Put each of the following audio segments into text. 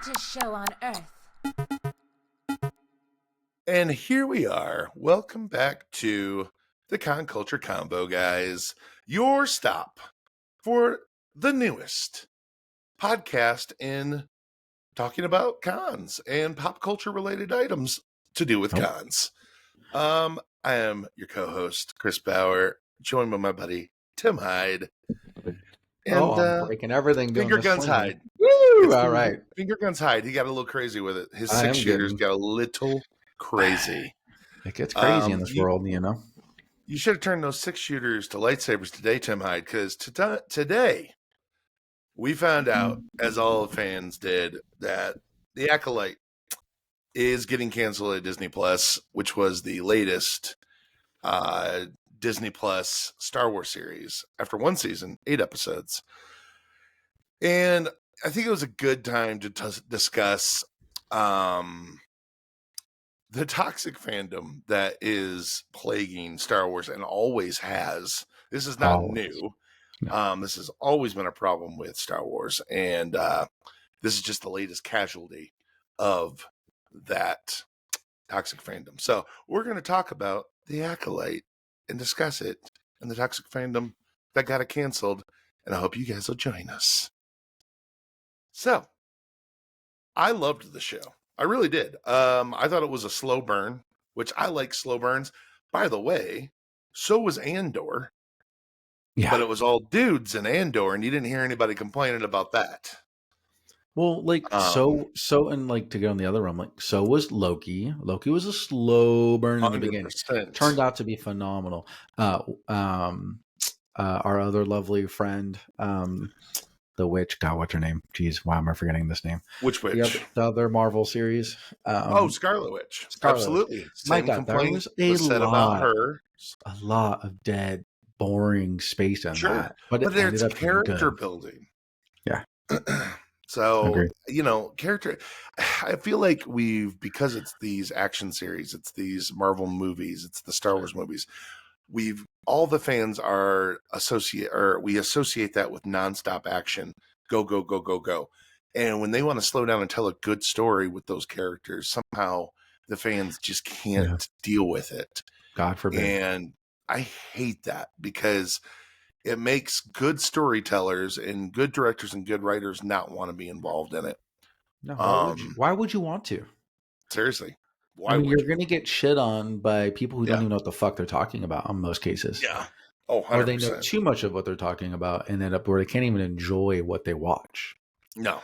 greatest show on earth. And here we are. Welcome back to the Con Culture Combo, guys. Your stop for the newest podcast in talking about cons and pop culture related items to do with cons. I am your co-host, Chris Bauer, joined by my buddy, Tim Hyde. And, I'm breaking everything. Finger guns Hyde. Woo! All right. Finger guns Hyde. He got a little crazy with it. His 6 shooters got a little crazy. It gets crazy in this world, you know. You should have turned those 6 shooters to lightsabers today, Tim Hyde, because today we found out, as all fans did, that the Acolyte is getting canceled at Disney Plus, which was the latest Disney Plus Star Wars series after 1 season, 8 episodes. And I think it was a good time to discuss the toxic fandom that is plaguing Star Wars and always has. This is not new. No. This has always been a problem with Star Wars. And this is just the latest casualty of that toxic fandom. So we're going to talk about the Acolyte and discuss it and the toxic fandom that got it canceled. And I hope you guys will join us. So I loved the show. I really did. I thought it was a slow burn, which I like slow burns. By the way, so was Andor. Yeah. But it was all dudes in Andor, and you didn't hear anybody complaining about that. Well, like, and like to go in the other realm, like, so was Loki. Loki was a slow burn in the beginning. Turned out to be phenomenal. Our other lovely friend, the witch, God, what's her name? Jeez, why am I forgetting this name? Which witch? The other Marvel series. Scarlet Witch. Absolutely. My God, there was about her. A lot of dead, boring space in that. But it's character building. Yeah. So, you know, character, I feel like because it's these action series, it's these Marvel movies, it's the Star Wars movies, all the fans we associate that with nonstop action. Go, go, go, go, go. And when they want to slow down and tell a good story with those characters, somehow the fans just can't deal with it. God forbid. And I hate that because it makes good storytellers and good directors and good writers not want to be involved in it. No, why would you want to? Seriously. You're going to get shit on by people who don't even know what the fuck they're talking about in most cases. Yeah. Oh, 100%. Or they know too much of what they're talking about and end up where they can't even enjoy what they watch. No.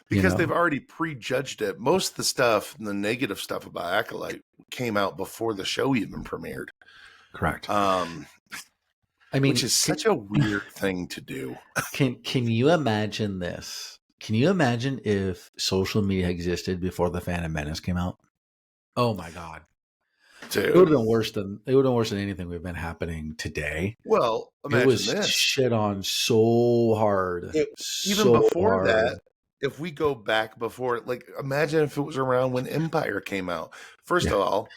Because they've already prejudged it. Most of the stuff, the negative stuff about Acolyte came out before the show even premiered. Correct. Which is such a weird thing to do. Can you imagine this? Can you imagine if social media existed before the Phantom Menace came out? Oh my God. Dude. It would have been worse than anything we've been happening today. Well, imagine it was this. Shit on so hard. Even before that, if we go back before, like, imagine if it was around when Empire came out. First of all,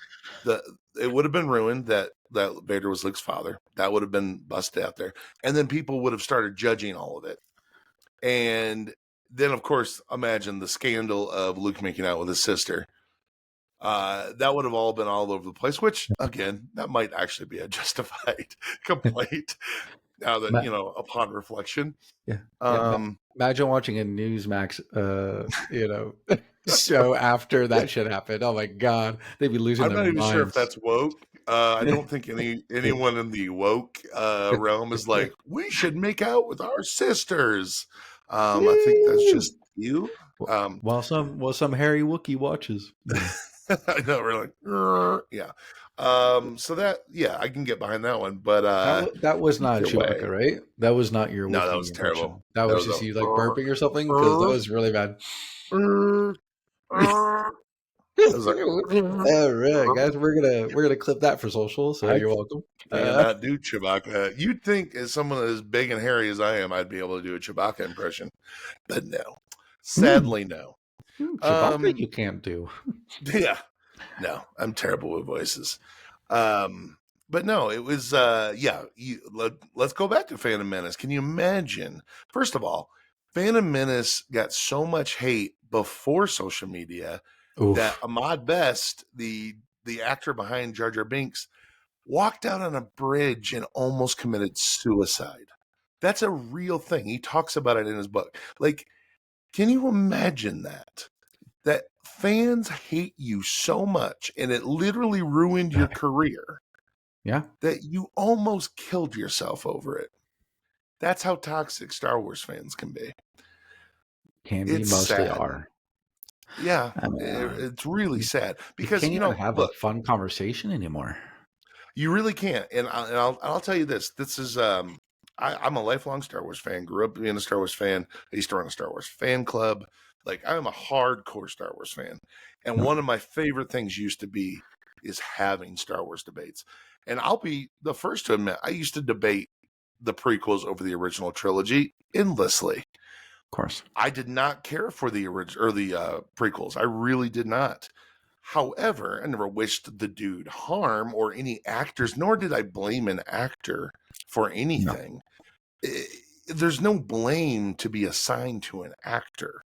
it would have been ruined that Vader was Luke's father. That would have been busted out there. And then people would have started judging all of it. And then, of course, imagine the scandal of Luke making out with his sister. That would have all been all over the place, which, again, that might actually be a justified complaint now that, upon reflection. Yeah. Imagine watching a Newsmax, show after that shit happened. Oh, my God. They'd be losing their minds. I'm not even sure if that's woke. I don't think anyone in the woke realm is like, we should make out with our sisters. I think that's just you. While some hairy Wookiee watches. I know, we're like, yeah. So I can get behind that one, but that was not Chewbacca, right? That was not your Wookiee. No, that was terrible. That was just you like burping or something, because that was really bad. All right, guys, we're gonna clip that for social. So you're welcome. Not do Chewbacca. You'd think, as someone as big and hairy as I am, I'd be able to do a Chewbacca impression, but no. Sadly, no. Chewbacca, you can't do. Yeah, no, I'm terrible with voices. But no, it was let's go back to Phantom Menace. Can you imagine? First of all, Phantom Menace got so much hate before social media that Ahmed Best, the actor behind Jar Jar Binks, walked out on a bridge and almost committed suicide. That's a real thing. He talks about it in his book. Like, can you imagine that? That fans hate you so much and it literally ruined your career. Yeah. That you almost killed yourself over it. That's how toxic Star Wars fans can be. It's mostly sad. Are. Yeah, it's really sad because you can't even have a fun conversation anymore. You really can't, and I'll tell you this. This is I'm a lifelong Star Wars fan. Grew up being a Star Wars fan. I used to run a Star Wars fan club. Like, I'm a hardcore Star Wars fan, and one of my favorite things used to be is having Star Wars debates. And I'll be the first to admit I used to debate the prequels over the original trilogy endlessly. Of course, I did not care for the original or the prequels. I really did not. However, I never wished the dude harm or any actors, nor did I blame an actor for anything. No. There's no blame to be assigned to an actor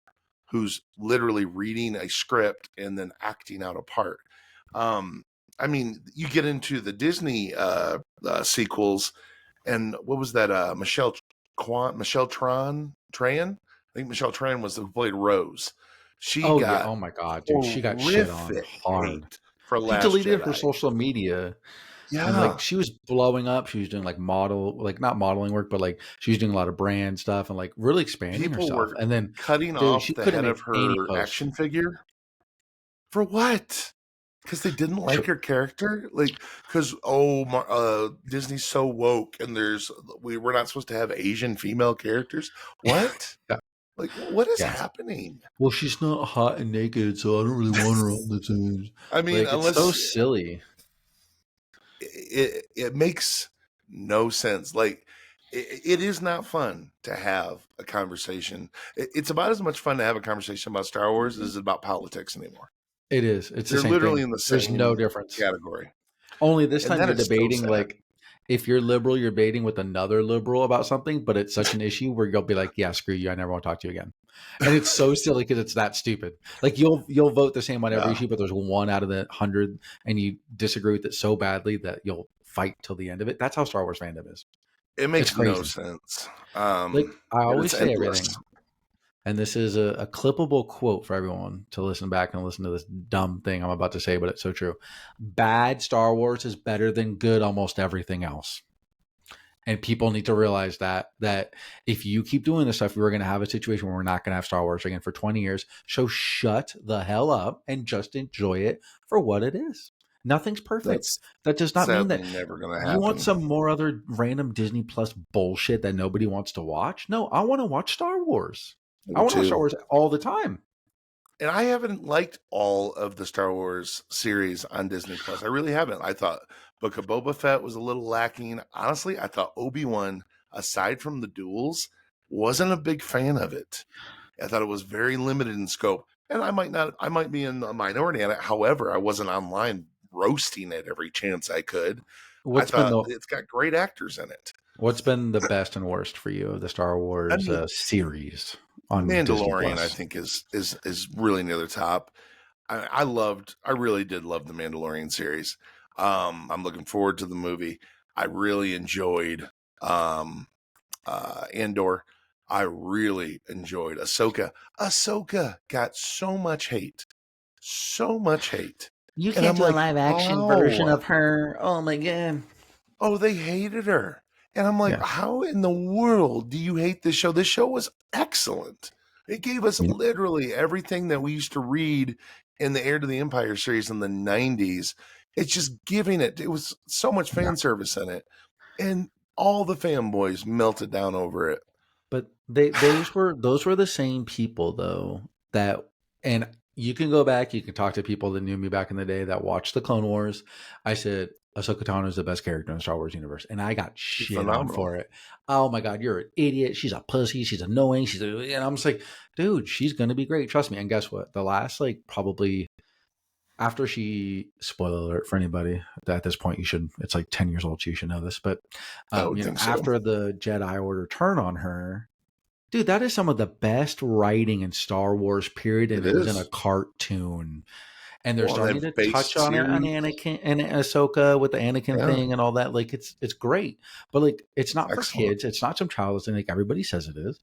who's literally reading a script and then acting out a part. I mean, you get into the Disney sequels, and what was that? Michelle Tran? I think Michelle Tran was the who played Rose. She got oh my god, dude, she got shit on hard for Last Jedi. She deleted it for social media. Yeah, and like she was blowing up. She was doing like not modeling work, but like she was doing a lot of brand stuff and like really expanding herself. And then cutting off the head of her action figure for what? Because they didn't like her character, like because Disney's so woke and we're not supposed to have Asian female characters. What? Yeah. Like, what is happening? Well, she's not hot and naked, so I don't really want her on the team. I mean, like, it's so silly. It makes no sense. Like, it is not fun to have a conversation. It's about as much fun to have a conversation about Star Wars as about politics anymore. It is. It's They're the same literally thing. in the same There's no difference category. Only this time you're debating like. If you're liberal, you're debating with another liberal about something, but it's such an issue where you'll be like, yeah, screw you. I never want to talk to you again. And it's so silly because it's that stupid. Like you'll vote the same on every issue, but there's one out of the 100 and you disagree with it so badly that you'll fight till the end of it. That's how Star Wars fandom is. It makes no sense. Like I always say everything. And this is a clippable quote for everyone to listen back and listen to this dumb thing I'm about to say, but it's so true. Bad Star Wars is better than good almost everything else. And people need to realize that if you keep doing this stuff, we're going to have a situation where we're not going to have Star Wars again for 20 years. So shut the hell up and just enjoy it for what it is. Nothing's perfect. That does not mean that never gonna happen. You want some more other random Disney Plus bullshit that nobody wants to watch? No, I want to watch Star Wars. I want to watch Star Wars all the time. And I haven't liked all of the Star Wars series on Disney Plus. I really haven't. I thought Book of Boba Fett was a little lacking. Honestly, I thought Obi-Wan, aside from the duels, wasn't a big fan of it. I thought it was very limited in scope. And I might be in a minority on it. However, I wasn't online roasting it every chance I could. It's got great actors in it. What's been the best and worst for you of the Star Wars series? On Mandalorian, I think is really near the top. I really did love the Mandalorian series. I'm looking forward to the movie. I really enjoyed Andor. I really enjoyed Ahsoka. Ahsoka got so much hate. You can't do a live action version of her. Oh my god. Oh, they hated her. And I'm like, how in the world do you hate this show? This show was excellent. It gave us literally everything that we used to read in the Heir to the Empire series in the 90s. It's just giving it. It was so much fan service in it. And all the fanboys melted down over it. But those were the same people though and you can go back, you can talk to people that knew me back in the day that watched the Clone Wars. I said Ahsoka Tano is the best character in the Star Wars universe, and I got shit on for it. Oh my god, you're an idiot! She's a pussy. She's annoying. And I'm just like, dude, she's gonna be great. Trust me. And guess what? The last probably after she, spoiler alert for anybody at this point, it's like 10 years old, so you should know this. But after the Jedi Order turn on her, Dude, that is some of the best writing in Star Wars, period. And it was in a is. cartoon. And they're starting to base touch on it on series. Anakin and Ahsoka with the Anakin Yeah. thing and all that. Like it's great, but like it's not for Excellent. kids. It's not some childish thing like everybody says it is.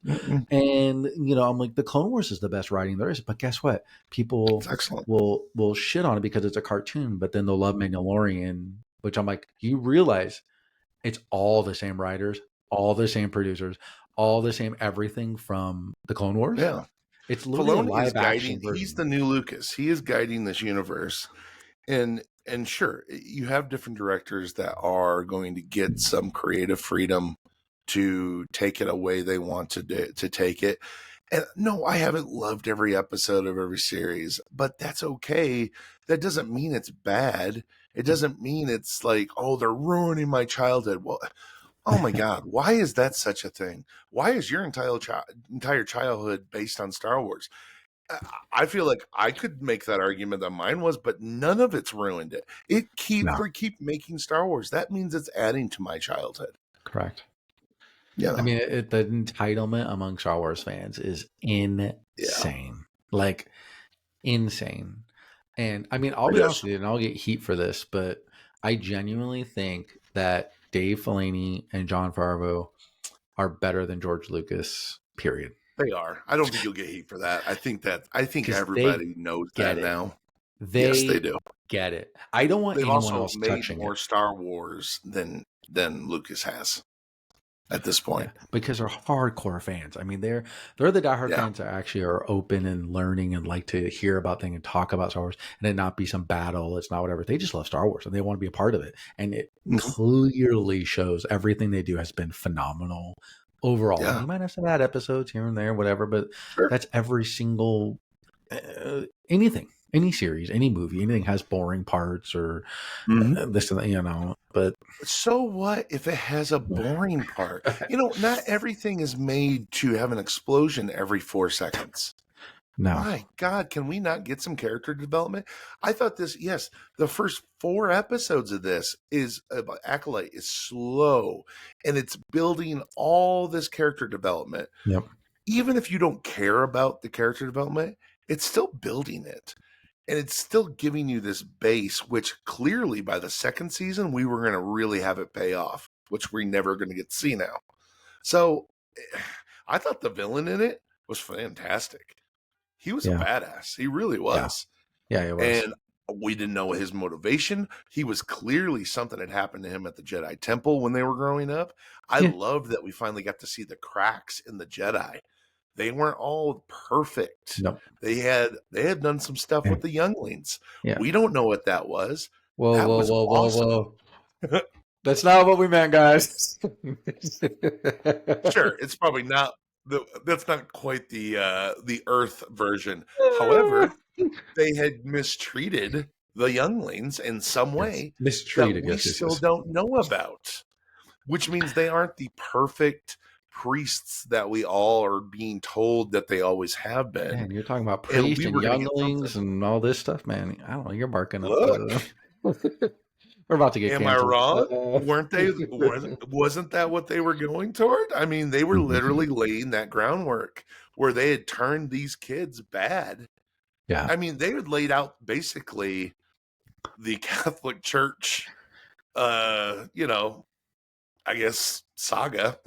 And you know, I'm like the Clone Wars is the best writing there is. But guess what? People It's excellent. will shit on it because it's a cartoon, but then they'll love Mandalorian, which I'm like, you realize it's all the same writers, all the same producers, all the same everything from the Clone Wars. Yeah. It's literally a live action version. He's the new Lucas. He is guiding this universe. And sure, you have different directors that are going to get some creative freedom to take it away they want to take it. And no, I haven't loved every episode of every series, but that's okay. That doesn't mean it's bad. It doesn't mean it's like, oh, they're ruining my childhood. Well, oh my God, why is that such a thing? Why is your entire childhood based on Star Wars? I feel like I could make that argument that mine was, but none of it's ruined it. They keep making Star Wars. That means it's adding to my childhood. Correct. Yeah. I mean, the entitlement among Star Wars fans is insane. Yeah. Like, insane. And I mean, I'll be honest with you, and I'll get heat for this, but I genuinely think that Dave Filoni and Jon Favreau are better than George Lucas, period. They are. I don't think you'll get heat for that. I think everybody knows that now. Yes, they do. Get it. I don't want anyone else touching more Star Wars than Lucas has at this point. Yeah, because they're hardcore fans. I mean, they're the diehard fans that actually are open and learning and like to hear about things and talk about Star Wars and it not be some battle. It's not whatever. They just love Star Wars and they want to be a part of it. And it clearly shows everything they do has been phenomenal overall. You might have some bad episodes here and there, whatever, but that's every single anything. Any series, any movie, anything has boring parts or this and that, you know. But so what if it has a boring part? You know, not everything is made to have an explosion every 4 seconds. No. My God, can we not get some character development? I thought the first 4 episodes of this is about Acolyte is slow and it's building all this character development. Yep. Even if you don't care about the character development, it's still building it. And it's still giving you this base, which clearly by the second season, we were going to really have it pay off, which we're never going to get to see now. So I thought the villain in it was fantastic. He was a badass. He really was. Yeah, he was. And we didn't know his motivation. He was clearly something had happened to him at the Jedi Temple when they were growing up. I loved that we finally got to see the cracks in the Jedi. They weren't all perfect. Nope. They had done some stuff with the younglings. Yeah. We don't know what that was. Whoa. That's not what we meant, guys. Sure, it's probably not that's not quite the Earth version. However, they had mistreated the younglings in some way that we still don't know about. Which means they aren't the perfect priests that we all are being told that they always have been. Man, you're talking about priests and younglings and all this stuff, man. I don't know. You're marking up. We're about to get canceled. Am I wrong? Weren't they? Wasn't that what they were going toward? I mean, they were literally laying that groundwork where they had turned these kids bad. Yeah. I mean, they had laid out basically the Catholic Church, I guess, saga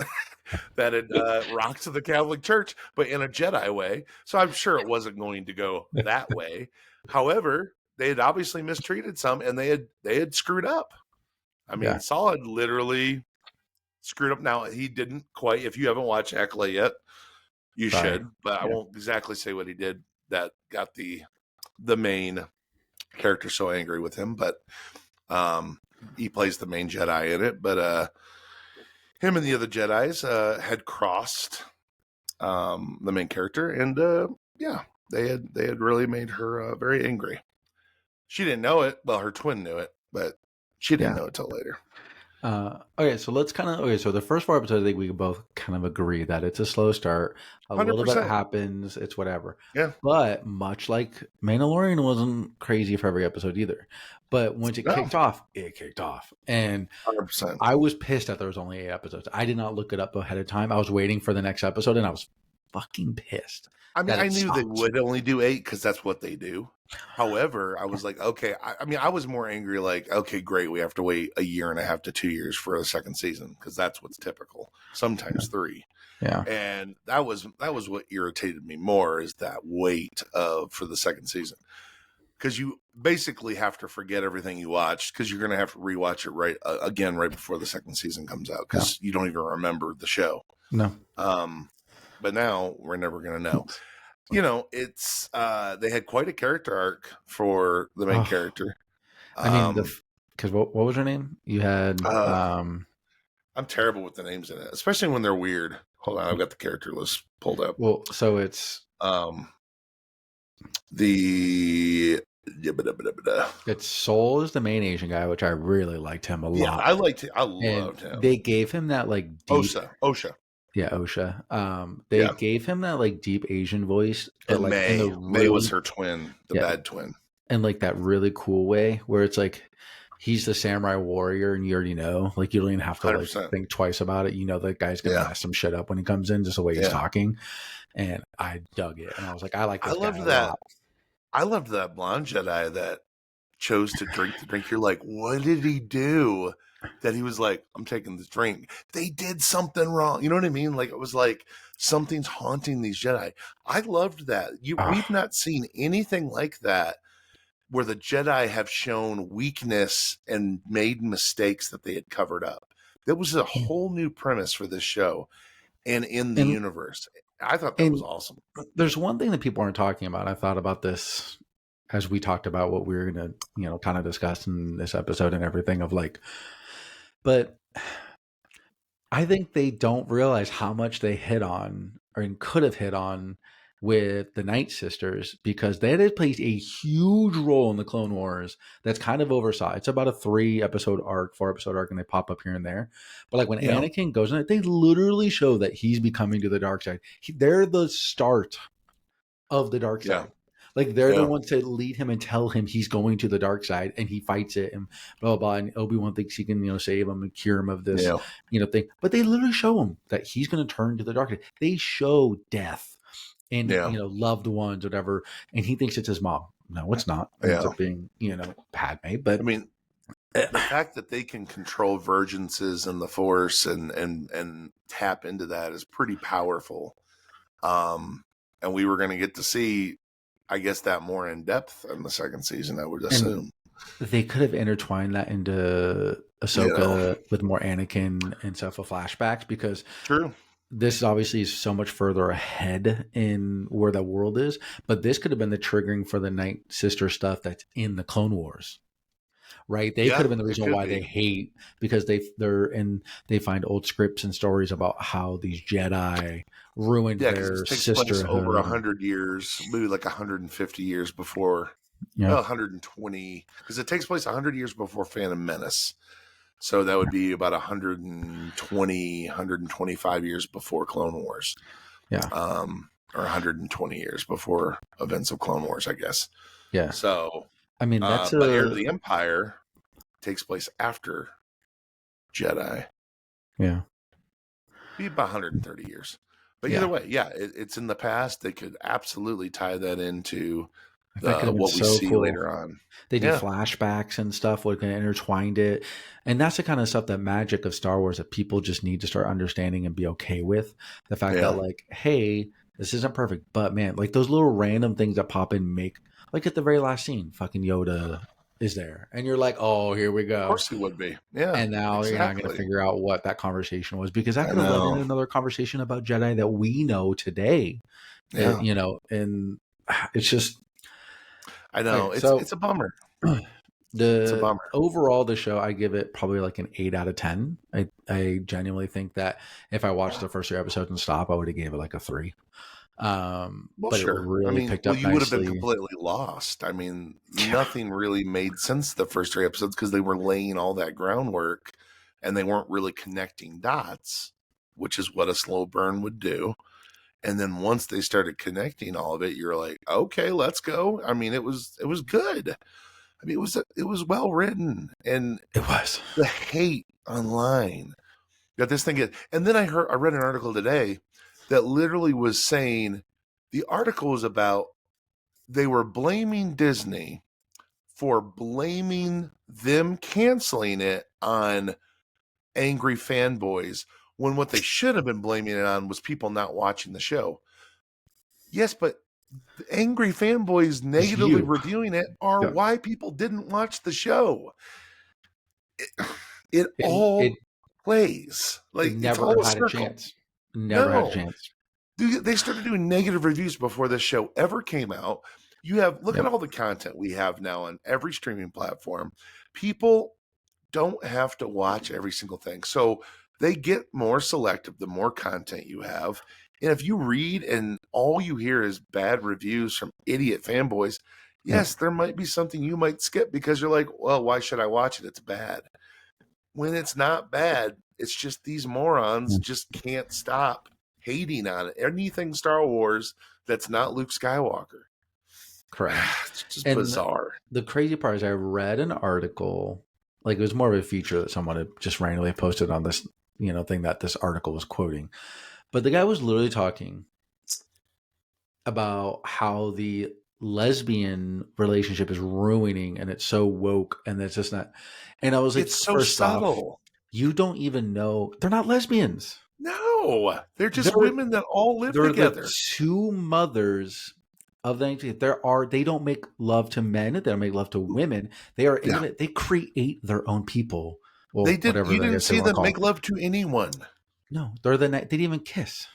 that had rocked to the Catholic Church, but in a Jedi way. So I'm sure it wasn't going to go that way. However, they had obviously mistreated some, and they had screwed up. I mean, Saul had literally screwed up. Now, he didn't quite. If you haven't watched Acolyte yet, you should. But I won't exactly say what he did that got the main character so angry with him. But he plays the main Jedi in it. But him and the other Jedis had crossed the main character, and they had really made her very angry. She didn't know it. Well, her twin knew it, but she didn't know it till later. Okay, so let's so the first 4 episodes, I think we can both kind of agree that it's a slow start. A 100%. Little bit happens. It's whatever. Yeah. But much like Mandalorian wasn't crazy for every episode either. But once it kicked off, it kicked off. And 100%. I was pissed that there was only 8 episodes. I did not look it up ahead of time. I was waiting for the next episode, and I was fucking pissed. I mean, I knew they would only do 8 because that's what they do. However, I was like, okay. I mean, I was more angry. Like, okay, great. We have to wait 1.5 to 2 years for a second season because that's what's typical. Sometimes 3. Yeah. And that was what irritated me more, is that wait for the second season, because you basically have to forget everything you watched, because you're going to have to rewatch it again right before the second season comes out, because you don't even remember the show. No. But now we're never going to know. You know, it's they had quite a character arc for the main character. I mean, because what was her name? You had. I'm terrible with the names in it, especially when they're weird. Hold on, I've got the character list pulled up. Well, so it's it's Soul is the main Asian guy, which I really liked him a lot. Yeah, I liked it. I loved him. They gave him that like deep Osha. Yeah, Osha. They gave him that like deep Asian voice, but like May was her twin, the bad twin, and like that really cool way where it's like he's the samurai warrior, and you already know, like you don't even have to like think twice about it. You know, the guy's gonna mess some shit up when he comes in, just the way he's talking. And I dug it, and I was like, I like this guy a lot. I loved that blonde Jedi that chose to drink the drink. You're like, what did he do? That he was like, I'm taking this drink. They did something wrong. You know what I mean? Like, it was like something's haunting these Jedi. I loved that. We've not seen anything like that, where the Jedi have shown weakness and made mistakes that they had covered up. That was a whole new premise for this show and in the universe. I thought that was awesome. There's one thing that people aren't talking about. I thought about this as we talked about what we were going to, kind of discuss in this episode and everything of like, but I think they don't realize how much they hit on or could have hit on with the Night Sisters, because they had played a huge role in the Clone Wars that's kind of oversized. It's about a 4-episode arc, and they pop up here and there. But like when Anakin goes in it, they literally show that he's becoming to the dark side. They're the start of the dark side. Like they're the ones to lead him and tell him he's going to the dark side, and he fights it and blah, blah, blah. And Obi-Wan thinks he can, save him and cure him of this, thing. But they literally show him that he's going to turn to the dark side. They show death and, loved ones, whatever. And he thinks it's his mom. No, it's not. It ends up being, Padme. But I mean, the fact that they can control vergences in the Force and tap into that is pretty powerful. And we were going to get to see, I guess, that more in depth in the second season, I would assume. And they could have intertwined that into Ahsoka with more Anakin and stuff of flashbacks, because this obviously is so much further ahead in where the world is. But this could have been the triggering for the Night Sister stuff that's in the Clone Wars. Right? They could have been the reason why they hate, because they find old scripts and stories about how these Jedi ruined their sisterhood over 100 years, maybe like 150 years before, 120, because it takes place 100 years before Phantom Menace. So that would be about 120, 125 years before Clone Wars. Yeah. Or 120 years before events of Clone Wars, I guess. Yeah. So I mean, that's but Heir to the Empire takes place after Jedi. Yeah. Be about 130 years. But either way, it's in the past. They could absolutely tie that into what we see later on. They do flashbacks and stuff, what kind of intertwined it. And that's the kind of stuff, that magic of Star Wars, that people just need to start understanding and be okay with. The fact that, like, hey, this isn't perfect, but man, like those little random things that pop in make, like at the very last scene, fucking Yoda is there. And you're like, oh, here we go. Of course he would be. Yeah. And now you're not going to figure out what that conversation was, because that could have led into another conversation about Jedi that we know today. Yeah. And it's just, I know. It's a bummer. It's a bummer. Overall, the show, I give it probably like an 8 out of 10. I genuinely think that if I watched the first 3 episodes and stopped, I would have gave it like a 3. But sure. It really picked up you would have been completely lost. I mean, nothing really made sense the first 3 episodes, because they were laying all that groundwork and they weren't really connecting dots, which is what a slow burn would do. And then once they started connecting all of it, you're like, okay, let's go. I mean, it was good. I mean, it was well written, and it was the hate online. Got this thing, and then I read an article today that literally was saying the article was about they were blaming Disney for blaming them canceling it on angry fanboys when what they should have been blaming it on was people not watching the show. Yes, but the angry fanboys negatively reviewing it are why people didn't watch the show. It all plays. Like, it's all a circle. Never had a chance. They started doing negative reviews before this show ever came out. You have, look at all the content we have now on every streaming platform. People don't have to watch every single thing. So they get more selective the more content you have. And if you read and all you hear is bad reviews from idiot fanboys, yes, there might be something you might skip because you're like, well, why should I watch it? It's bad. When it's not bad, it's just these morons just can't stop hating on it. Anything Star Wars that's not Luke Skywalker. Correct. It's just bizarre. The crazy part is I read an article, like it was more of a feature that someone had just randomly posted on this, thing that this article was quoting. But the guy was literally talking about how the lesbian relationship is ruining and it's so woke and it's just not. And I was like, it's so subtle. You don't even know. They're not lesbians. No, they're just women that all live together. The two mothers of the they don't make love to men. They don't make love to women. They are intimate. They create their own people. Well, they did. You didn't see them make love to anyone. No, they didn't even kiss.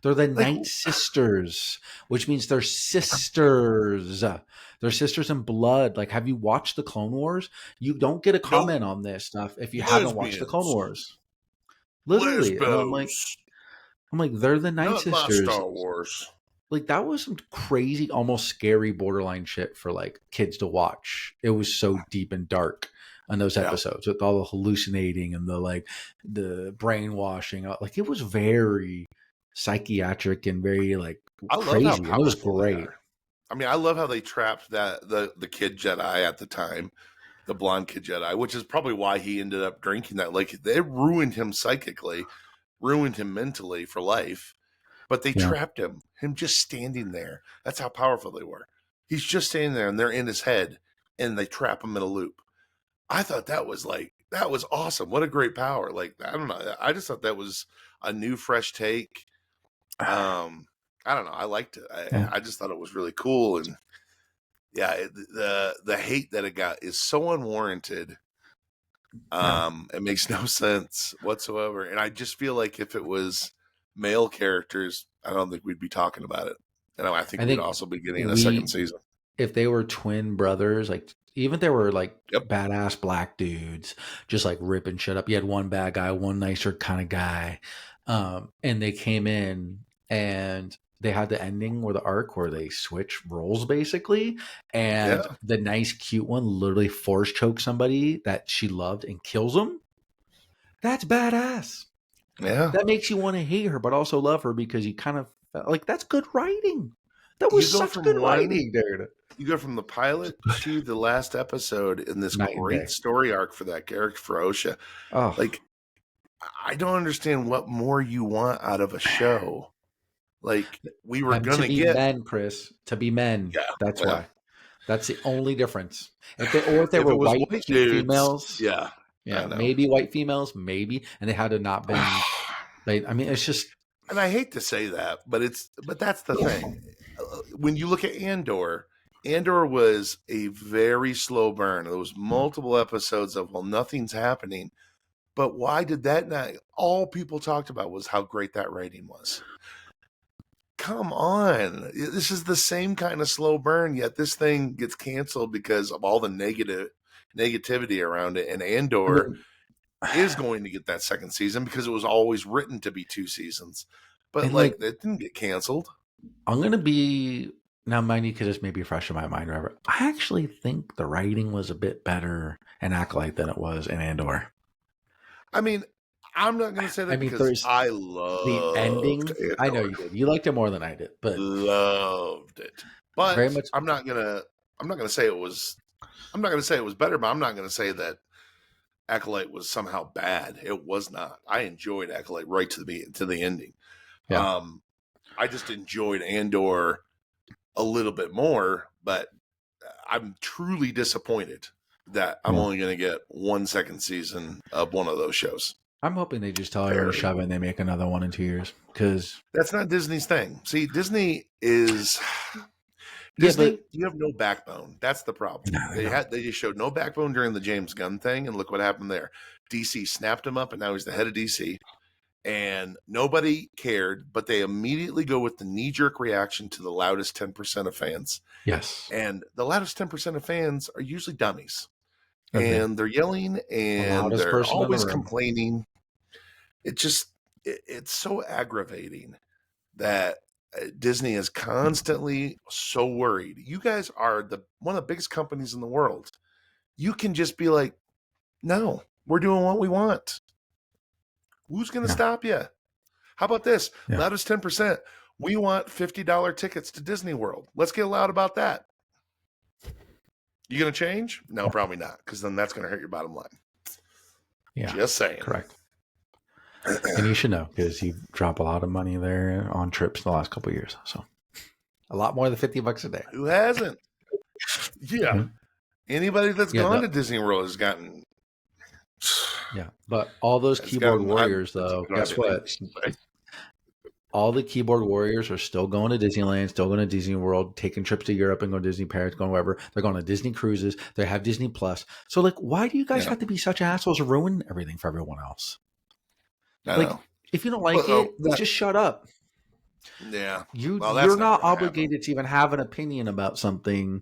They're the Night Sisters, which means they're sisters. They're sisters in blood. Like, have you watched the Clone Wars? You don't get a comment on this stuff if you haven't watched the Clone Wars. Literally, and I'm like, they're the Night Sisters. Not Star Wars. Like, that was some crazy, almost scary, borderline shit for like kids to watch. It was so deep and dark on those episodes with all the hallucinating and the brainwashing. Like, it was very psychiatric and very crazy. It was great. I mean, I love how they trapped the kid Jedi at the time, the blonde kid Jedi, which is probably why he ended up drinking that. Like, they ruined him psychically, ruined him mentally for life, but they trapped him just standing there. That's how powerful they were. He's just standing there and they're in his head and they trap him in a loop. I thought that was awesome. What a great power. Like, I don't know. I just thought that was a new, fresh take. I don't know. I liked it. I just thought it was really cool. And the hate that it got is so unwarranted. It makes no sense whatsoever. And I just feel like if it was male characters, I don't think we'd be talking about it. And I think we'd also be getting a second season. If they were twin brothers, even if they were badass black dudes, just ripping shit up. You had one bad guy, one nicer kind of guy. And they came in and they had the ending or the arc where they switch roles basically. And the nice, cute one literally force chokes somebody that she loved and kills them. That's badass. Yeah. That makes you want to hate her, but also love her because you kind of that's good writing. That was such good writing, dude. You go from the pilot to the last episode in this great story arc for that character, for Osha. Oh. I don't understand what more you want out of a show. We were going to get men, Chris, to be men. Yeah, that's why. That's the only difference. If they were white dudes, females, maybe white females, maybe, and they had to not been. I mean, it's just. And I hate to say that, but that's the thing. When you look at Andor was a very slow burn. There was multiple episodes of nothing's happening. But why did that not? All people talked about was how great that writing was. Come on. This is the same kind of slow burn, yet this thing gets canceled because of all the negativity around it. And Andor is going to get that second season because it was always written to be 2 seasons. But it didn't get canceled. I'm going to be, now mind you, because this may be fresh in my mind, Robert. I actually think the writing was a bit better in Acolyte than it was in Andor. I mean, I'm not going to say that because I loved the ending. Andor. I know you did. You liked it more than I did, but loved it. But very much. I'm not going to say it was. I'm not going to say it was better, but I'm not going to say that Acolyte was somehow bad. It was not. I enjoyed Acolyte right to the ending. Yeah. I just enjoyed Andor a little bit more, but I'm truly disappointed that I'm only going to get 1 second season of one of those shows. I'm hoping they just tell everyone to shove it and they make another one in 2 years, because that's not Disney's thing. See, Disney is Disney. You have no backbone. That's the problem. No, they just showed no backbone during the James Gunn thing, and look what happened there. DC snapped him up, and now he's the head of DC, and nobody cared. But they immediately go with the knee-jerk reaction to the loudest 10% of fans. Yes, and the loudest 10% of fans are usually dummies. And they're yelling and they're always complaining. It's so aggravating that Disney is constantly so worried. You guys are one of the biggest companies in the world. You can just be like, no, we're doing what we want. Who's going to stop you? How about this? Loudest 10%. We want $50 tickets to Disney World. Let's get loud about that. You going to change? No, probably not, because then that's going to hurt your bottom line. Yeah. Just saying. Correct. And you should know, because you drop a lot of money there on trips the last couple of years. So a lot more than $50 a day. Who hasn't? Yeah. Mm-hmm. Anybody that's gone to Disney World has gotten. Yeah. But all those keyboard warriors, though, guess what? All the keyboard warriors are still going to Disneyland, still going to Disney World, taking trips to Europe and going to Disney Paris, going wherever. They're going to Disney cruises. They have Disney Plus. So, like, why do you guys have to be such assholes and ruin everything for everyone else? If you don't like just shut up. Yeah. You're not obligated to even have an opinion about something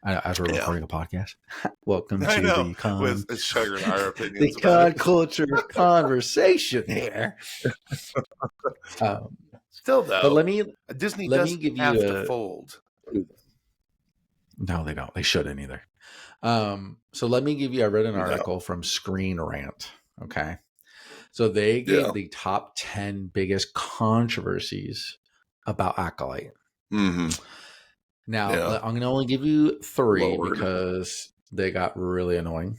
as we're recording a podcast. Welcome to the con culture conversation here. Still, though, but Disney doesn't have to fold. No, they don't. They shouldn't either. So let me give you. I read an article from Screen Rant. Okay, so they gave the top 10 biggest controversies about Acolyte. Mm-hmm. Now I'm going to only give you 3 because they got really annoying.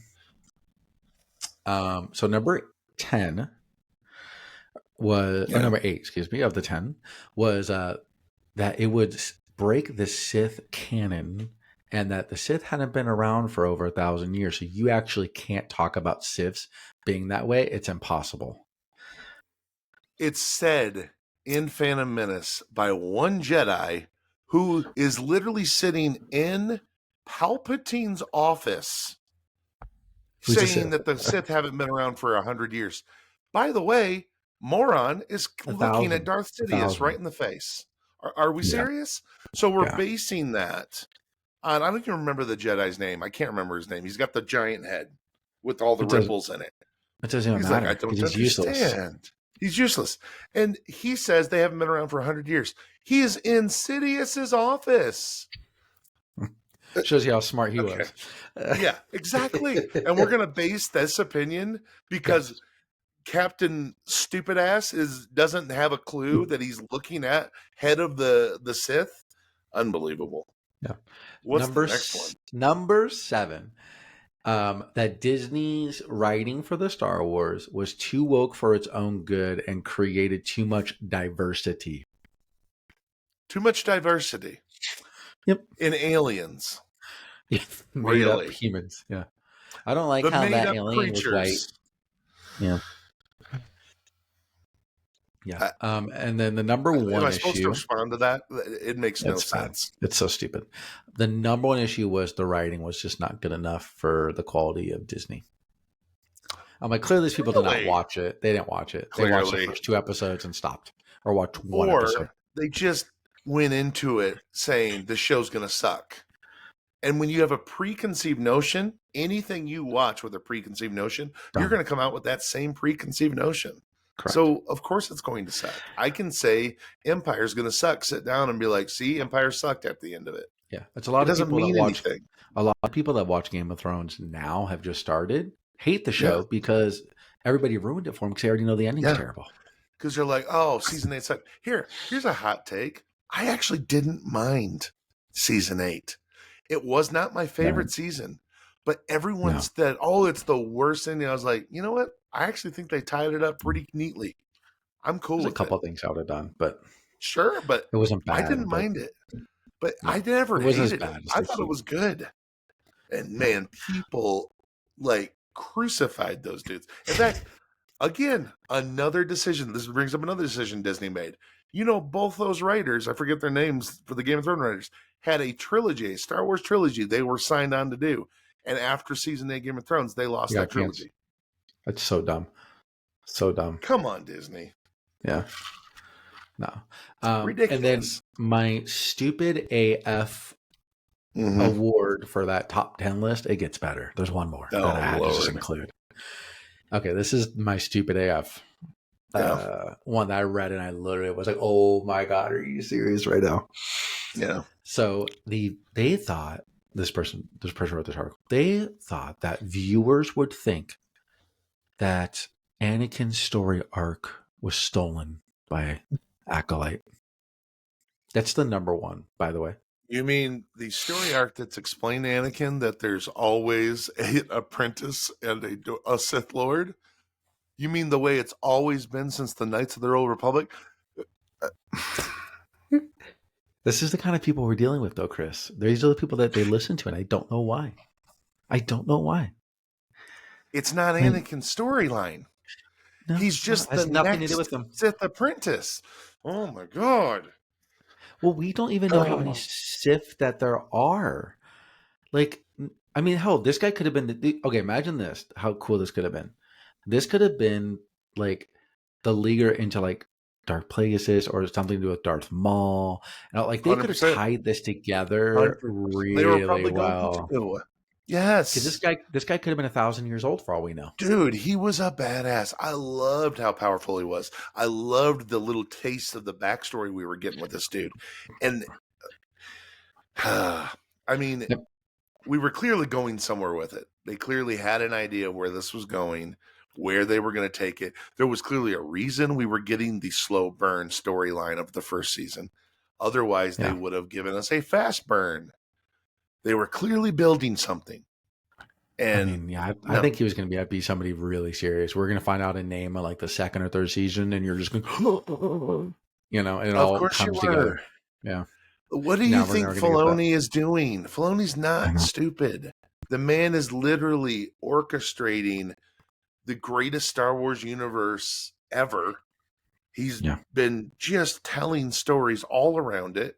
So number 10. Number 8, excuse me, of the 10 was that it would break the Sith canon, and that the Sith hadn't been around for over 1,000 years. So you actually can't talk about Siths being that way. It's impossible. It's said in Phantom Menace by one Jedi who is literally sitting in Palpatine's office saying that the Sith haven't been around for 100 years. By the way, Moron is looking at Darth Sidious right in the face. Are we serious? So we're basing that on, I don't even remember the Jedi's name. I can't remember his name. He's got the giant head with all the ripples in it. It doesn't even matter. Like, I don't understand. He's useless. And he says they haven't been around for 100 years. He is in Sidious's office. Shows you how smart he was. Yeah, exactly. And we're going to base this opinion because Captain Stupid Ass doesn't have a clue that he's looking at head of the Sith. Unbelievable. Yeah. What's the next one? Number 7. That Disney's writing for the Star Wars was too woke for its own good and created too much diversity. Too much diversity. Yep. In aliens. Yeah. Made up humans. Yeah. I don't like how that alien was white. Yeah. Yeah. And then the number 1 issue. Am I supposed to respond to that? It makes no sense. It's so stupid. The number 1 issue was the writing was just not good enough for the quality of Disney. I'm like, clearly these people did not watch it. They didn't watch it. They watched the first 2 episodes and stopped. Or watched 1 episode. They just went into it saying the show's going to suck. And when you have a preconceived notion, anything you watch with a preconceived notion, you're going to come out with that same preconceived notion. Correct. So, of course, it's going to suck. I can say Empire's going to suck. Sit down and be like, see, Empire sucked at the end of it. Yeah. It's a lot of people that watch anything. A lot of people that watch Game of Thrones now have just started, hate the show because everybody ruined it for them because they already know the ending's terrible. Because they're like, oh, season 8 sucked. Here's a hot take. I actually didn't mind season 8. It was not my favorite season. But everyone said, oh, it's the worst ending. I was like, you know what? I actually think they tied it up pretty neatly. I'm cool with it. There's a couple of things I would have done, but Sure, but It wasn't I bad, didn't but mind it. But no, I never it wasn't as hated it. bad as I the thought it Heat. was good. And No. man, people like crucified those dudes. In fact, again, another decision. This brings up another decision Disney made. You know, both those writers, I forget their names for the Game of Thrones writers, had a trilogy, a Star Wars trilogy they were signed on to do. And after season 8 Game of Thrones, they lost that trilogy. That's so dumb. So dumb. Come on, Disney. Yeah. No. Ridiculous. And then my stupid AF award for that top 10 list, it gets better. There's one more that I had to just include. Okay, this is my stupid AF. One that I read and I literally was like, oh my God, are you serious right now? Yeah. So they thought, this person wrote this article, they thought that viewers would think that Anakin's story arc was stolen by Acolyte. That's the number one, by the way. You mean the story arc that's explained to Anakin that there's always an apprentice and a Sith Lord? You mean the way it's always been since the Knights of the Old Republic? This is the kind of people we're dealing with, though, Chris. These are the people that they listen to, and I don't know why. It's not Anakin's storyline. No, he's just the next Sith apprentice. Oh my God. Well, we don't even know how many Sith that there are. Like, I mean, hell, this guy could have been okay, imagine this, how cool this could have been. This could have been like the leader into like Darth Plagueis or something to do with Darth Maul. And, like, they could have tied this together 100%. Really they were probably well. Going to. Yes. Because this guy could have been 1,000 years old for all we know. Dude, he was a badass. I loved how powerful he was. I loved the little taste of the backstory we were getting with this dude. And I mean, we were clearly going somewhere with it. They clearly had an idea where this was going, where they were going to take it. There was clearly a reason we were getting the slow burn storyline of the first season. Otherwise, they would have given us a fast burn. They were clearly building something. And I think he was going to be somebody really serious. We're going to find out a name of like the second or third season, and you're just going, and it all comes together. Yeah. What do you think Filoni is doing? Filoni's not stupid. The man is literally orchestrating the greatest Star Wars universe ever. He's been just telling stories all around it.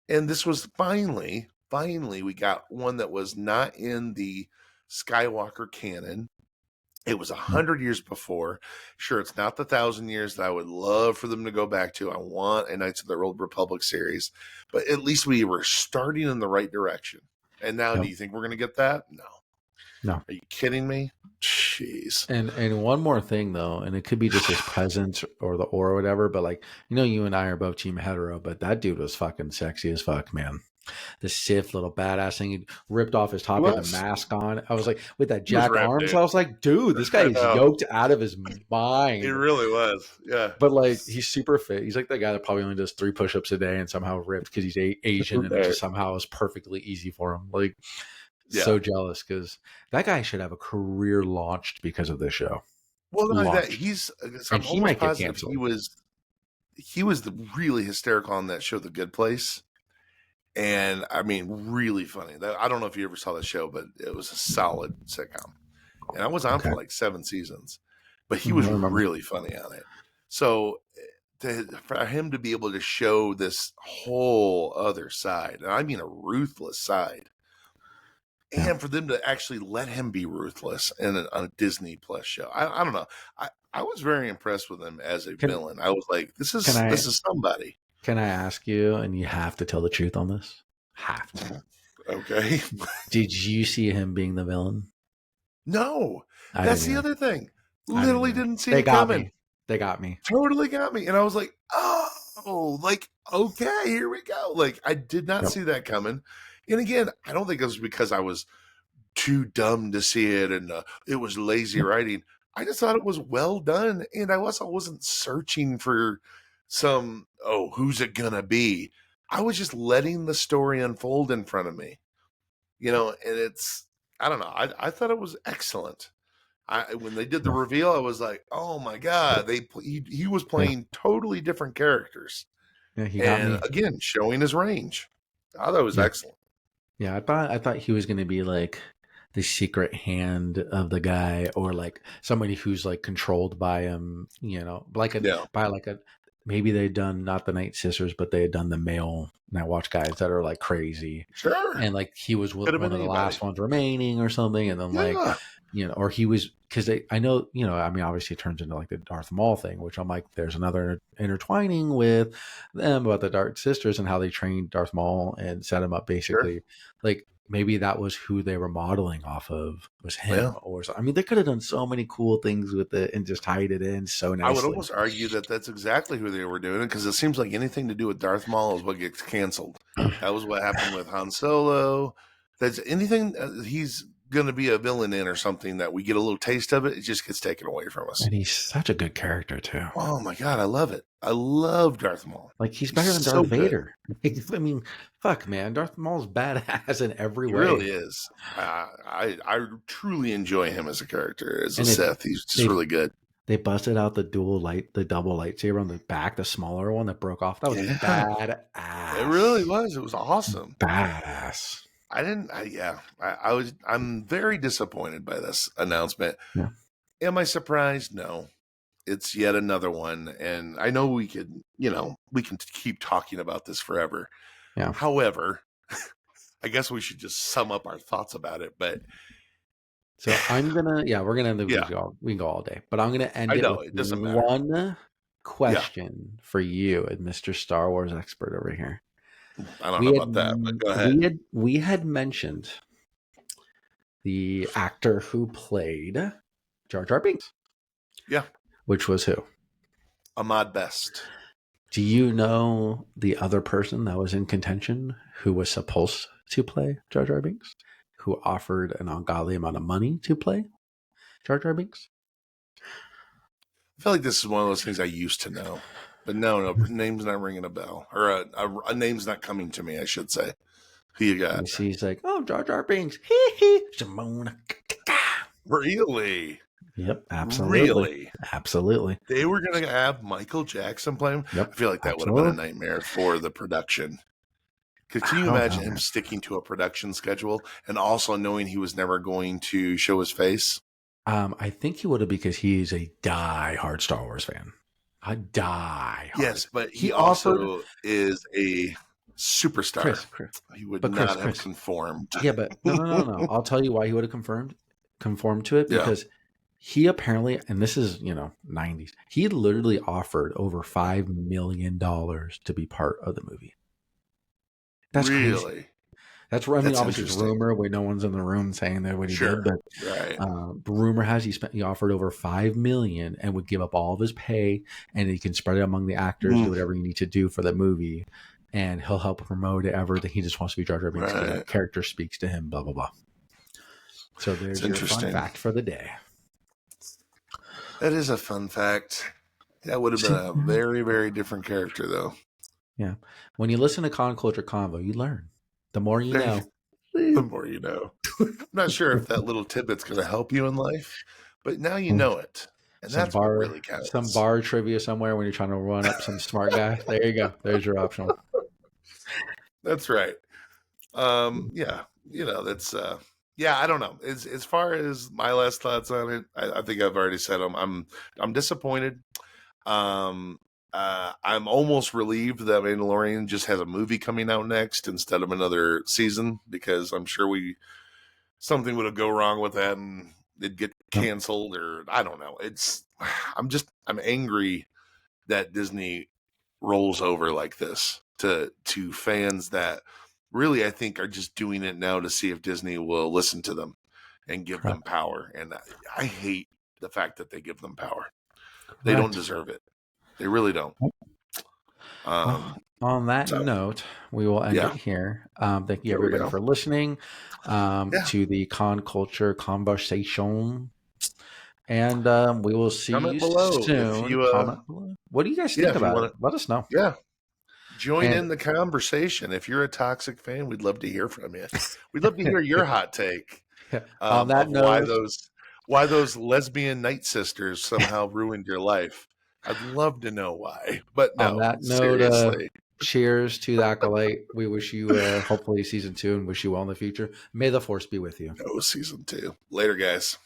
And this was finally, we got one that was not in the Skywalker canon. It was 100 years before. Sure, it's not the 1,000 years that I would love for them to go back to. I want a Knights of the Old Republic series. But at least we were starting in the right direction. And now, do you think we're going to get that? No. Are you kidding me? Jeez. And one more thing, though, and it could be just his presence or or whatever, but like, you and I are both team hetero, but that dude was fucking sexy as fuck, man. The Sith little badass thing, he ripped off his top, he had the mask on. I was like, with that jacked arms, dude. I was like, dude, this guy is yoked out of his mind. He really was, yeah. But like, he's super fit. He's like the guy that probably only does 3 push-ups a day and somehow ripped because he's Asian and it just somehow is perfectly easy for him. Like, so jealous because that guy should have a career launched because of this show. Well, not that I'm he might get canceled. He was really hysterical on that show, The Good Place. And I mean, really funny. I don't know if you ever saw the show, but it was a solid sitcom. And I was on for like 7 seasons, but he was really funny on it. So for him to be able to show this whole other side, and I mean a ruthless side, and for them to actually let him be ruthless in a Disney Plus show, I don't know. I was very impressed with him as a villain. I was like, this is somebody. Can I ask you, and you have to tell the truth on this? Have to. Okay. Did you see him being the villain? No. That's the other thing. Literally didn't see it coming. They got me. Totally got me. And I was like, oh, like, okay, here we go. Like, I did not see that coming. And again, I don't think it was because I was too dumb to see it and it was lazy writing. I just thought it was well done. And I wasn't searching for some, who's it gonna be? I was just letting the story unfold in front of me, and it's, I don't know. I thought it was excellent. When they did the reveal, I was like, oh my God, he was playing totally different characters. Yeah, he got me. Again, showing his range. I thought it was excellent. Yeah, I thought he was going to be like the secret hand of the guy, or like somebody who's like controlled by him, by like a, maybe they'd done not the Night Sisters, but they had done the male Night Watch guys that are like crazy. Sure. And like he was one of the last ones remaining or something. And then or he was, because I know, I mean, obviously it turns into like the Darth Maul thing, which I'm like, there's another intertwining with them about the Dark Sisters and how they trained Darth Maul and set him up basically. Sure. Like maybe that was who they were modeling off of, was him. Or I mean, they could have done so many cool things with it and just tied it in so nicely. I would almost argue that that's exactly who they were doing, because it seems like anything to do with Darth Maul is what gets canceled. That was what happened with Han Solo. That's anything he's going to be a villain in or something that we get a little taste of it, it just gets taken away from us. And he's such a good character too. Oh my God, I love it. I love Darth Maul. Like he's better than Darth Vader. I mean, fuck, man, Darth Maul's badass in every way. He really is. I truly enjoy him as a character, as a Sith. He's just really good. They busted out the double lightsaber on the back, the smaller one that broke off. That was badass. It really was. It was awesome. Badass. I'm very disappointed by this announcement. Yeah. Am I surprised? No. It's yet another one. And I know we can keep talking about this forever. Yeah. However, I guess we should just sum up our thoughts about it. But so we're gonna end the video. We can go all day, but I'm gonna end with one question for you, Mr. Star Wars expert over here. I don't know about that, but go ahead. We had mentioned the actor who played Jar Jar Binks. Yeah. Which was who? Ahmed Best. Do you know the other person that was in contention who was supposed to play Jar Jar Binks, who offered an ungodly amount of money to play Jar Jar Binks? I feel like this is one of those things I used to know. But no, name's not ringing a bell. Or a name's not coming to me, I should say. Who you got? He's like, oh, Jar Jar Binks. Really? Yep, absolutely. Really? Absolutely. They were going to have Michael Jackson play him? Yep, I feel like that would have been a nightmare for the production. Because can you imagine him sticking to a production schedule and also knowing he was never going to show his face? I think he would have, because he's a die-hard Star Wars fan. A die-hard. Yes, but he also is a superstar. Chris, he would not have conformed. Yeah, but no. I'll tell you why he would have conformed to it, because he apparently, and this is, 90s, he literally offered over $5 million to be part of the movie. That's really crazy. That's I mean, obviously it's rumor. No one's in the room saying that what he did, but rumor has he offered over $5 million and would give up all of his pay, and he can spread it among the actors, do whatever you need to do for the movie, and he'll help promote everything. He just wants to be Jar Jar Binks. The character speaks to him, blah blah blah. So there's your fun fact for the day. That is a fun fact. That would have been a very, very different character, though. Yeah. When you listen to Con Culture Convo, you learn. The more you know. The more you know. I'm not sure if that little tidbit's going to help you in life, but now you know it. And that's what really counts. Some bar trivia somewhere when you're trying to run up some smart guy. There you go. There's your optional. That's right. That's I don't know. As far as my last thoughts on it, I think I've already said them. I'm disappointed. I'm almost relieved that Mandalorian just has a movie coming out next instead of another season, because I'm sure something would have go wrong with that and it'd get canceled, or I don't know. I'm angry that Disney rolls over like this to fans that really, I think, are just doing it now to see if Disney will listen to them and give them power. And I hate the fact that they give them power. They don't deserve it. They really don't. On that note, we will end it here. Thank you, everybody, for listening to the Con Culture Conversation. And we will see you soon. Comment below. What do you guys think about it? Let us know. Yeah. Join in the conversation. If you're a toxic fan, we'd love to hear from you. We'd love to hear your hot take on that note, why those lesbian Night Sisters somehow ruined your life. I'd love to know why. But no, on that note, seriously. cheers to the Acolyte. We wish you hopefully season 2 and wish you well in the future. May the force be with you. No, season 2. Later, guys.